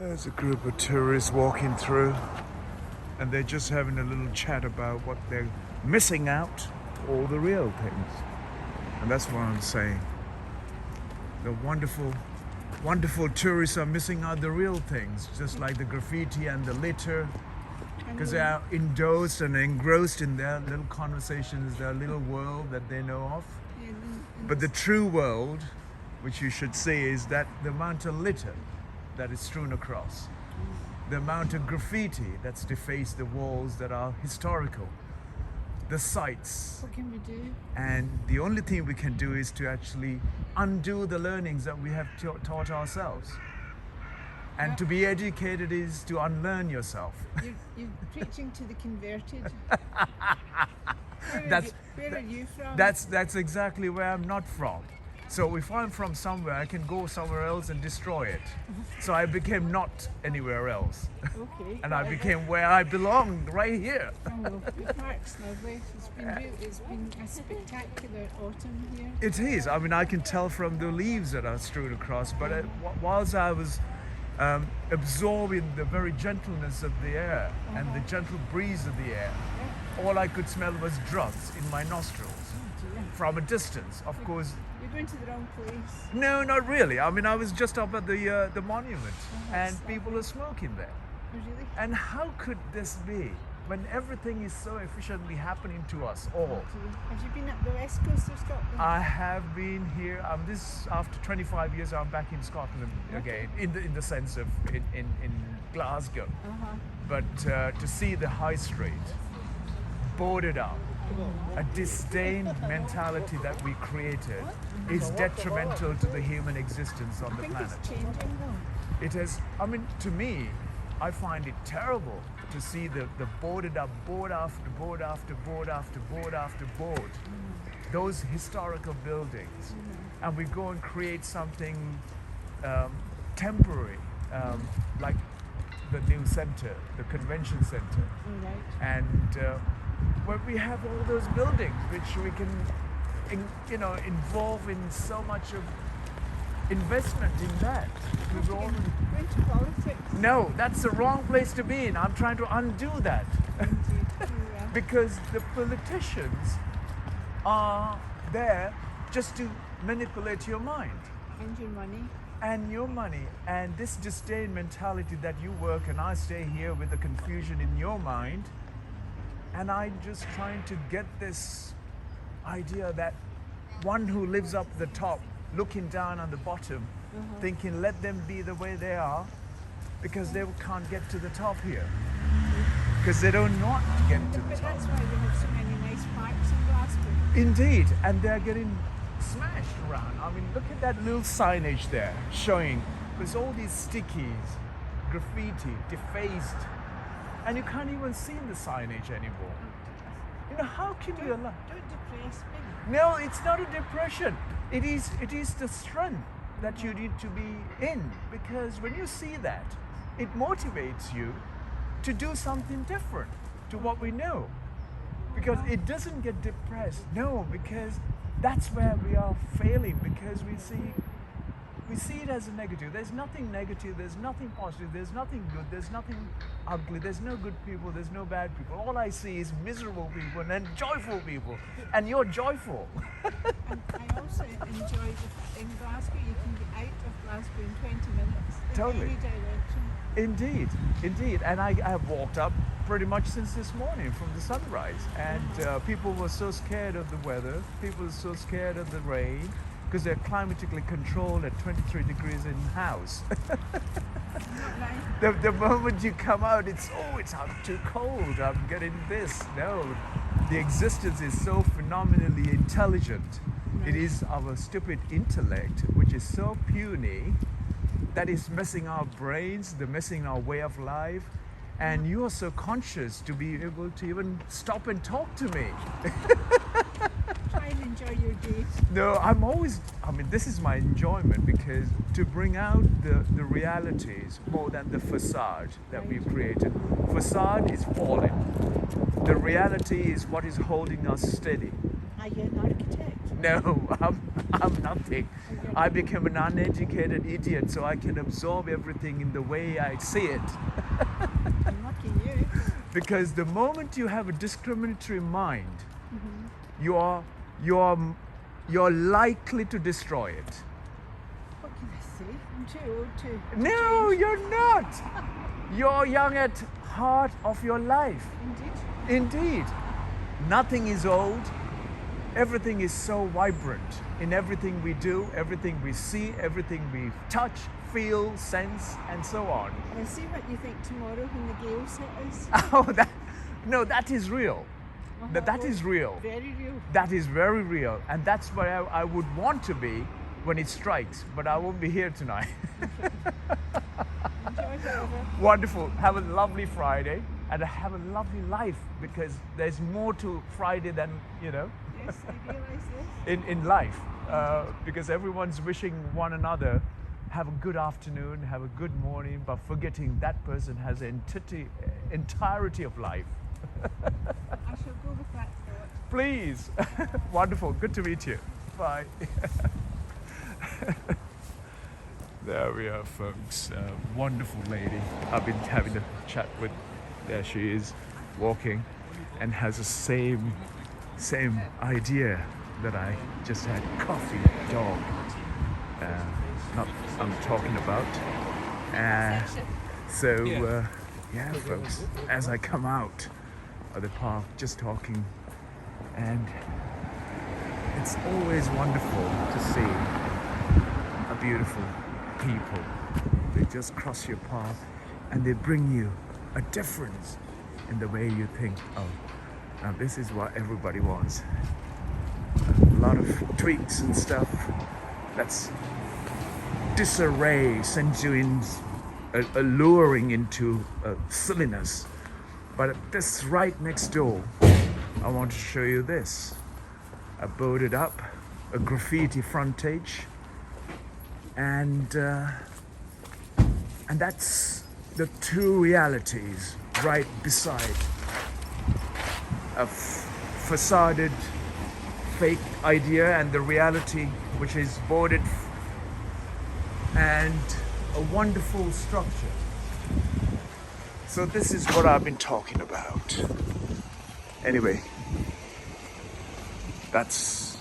There's a group of tourists walking through, and they're just having a little chat about what they're missing out, all the real things. And that's what I'm saying. The wonderful tourists are missing out the real things, just like the graffiti and the litter, because they are endorsed and engrossed in their little conversations, their little world that they know of. But the true world, which you should see, is that the amount of litter that is strewn across, the amount of graffiti that's defaced the walls that are historical, the sites. What can we do? And the only thing we can do is to actually undo the learnings that we have taught ourselves. And to be educated is to unlearn yourself. You're preaching to the converted. Where are you from? That's exactly where I'm not from. So if I'm from somewhere, I can go somewhere else and destroy it. So I became not anywhere else. Okay. And I became where I belong, right here. Oh, your park's lovely. It's been a spectacular autumn here. It is. I mean, I can tell from the leaves that are strewn across, but whilst I was absorbing the very gentleness of the air and the gentle breeze of the air, all I could smell was drugs in my nostrils from a distance. Of course. You're going to the wrong place. No, not really. I mean, I was just up at the monument, and people are smoking there. Oh, really? And how could this be when everything is so efficiently happening to us all? Have you been up the west coast of Scotland? I have been here. After 25 years, I'm back in Scotland again, in the sense of in Glasgow. But to see the high street boarded up, a disdain mentality that we created is detrimental to the human existence on the planet. It's changing though. It has, I mean, to me, I find it terrible to see the boarded up board after board after board after board after board, those historical buildings, and we go and create something temporary, like the new center, the convention center, and where we have all those buildings which we can, involve in so much of investment in that. Going to politics. No, that's the wrong place to be in. I'm trying to undo that. Because the politicians are there just to manipulate your mind. And your money. And your money. And this disdain mentality that you work and I stay here with the confusion in your mind. And I'm just trying to get this idea that one who lives up the top, looking down on the bottom, thinking let them be the way they are, because they can't get to the top here. Because they don't want to get to the But top. that's why we have so many nice parks in Glasgow. Indeed, and they're getting smashed around. I mean, look at that little signage there showing there's all these stickies, graffiti, defaced, and you can't even see the signage anymore. How can you allow? Don't depress me. No, it's not a depression. It is the strength that you need to be in, because when you see that, it motivates you to do something different to what we know. Because it doesn't get depressed. No, because that's where we are failing, because we see it as a negative. There's nothing negative, there's nothing positive, there's nothing good, there's nothing ugly, there's no good people, there's no bad people. All I see is miserable people and joyful people. And you're joyful. And I also enjoy in Glasgow, you can get out of Glasgow in 20 minutes in Totally. any direction. Indeed. And I have walked up pretty much since this morning from the sunrise. And people were so scared of the weather, people were so scared of the rain, because they're climatically controlled at 23 degrees in house. The moment you come out, I'm too cold, I'm getting this. No, the existence is so phenomenally intelligent. It is our stupid intellect, which is so puny, that is messing our brains, messing our way of life. And you are so conscious to be able to even stop and talk to me. Try and enjoy your day. No, this is my enjoyment, because to bring out the realities more than the facade that we've created. Facade is falling. The reality is what is holding us steady. Are you an architect? No, I'm nothing. I became an uneducated idiot so I can absorb everything in the way I see it. I'm lucky you. Because the moment you have a discriminatory mind, you're likely to destroy it. What can I say? I'm too old to No, change. you're not. You're young at heart of your life. Indeed. Indeed. Nothing is old. Everything is so vibrant in everything we do, everything we see, everything we touch, feel, sense, and so on. We'll see what you think tomorrow when the gales hit us. Oh, that is real. That is real. Very real. That is very real. And that's where I would want to be when it strikes, but I won't be here tonight. Enjoy whatever. Wonderful. Have a lovely Friday and have a lovely life, because there's more to Friday than, Yes, I realise this. in life. Because everyone's wishing one another have a good afternoon, have a good morning, but forgetting that person has the entirety of life. I shall go with that thought. Please. Wonderful. Good to meet you. Bye. There we are, folks. Wonderful lady. I've been having a chat with. There she is, walking, and has the same idea that I just had. Coffee dog. Not I'm talking about. Yeah, folks. As I come out of the park, just talking, and it's always wonderful to see a beautiful people. They just cross your path and they bring you a difference in the way you think, oh, now this is what everybody wants. A lot of tweaks and stuff. That's disarray, sends you in alluring into silliness. But this right next door, I want to show you this. I boarded up a graffiti frontage, and that's the two realities right beside a facaded fake idea and the reality which is boarded and a wonderful structure. So this is what I've been talking about. Anyway, that's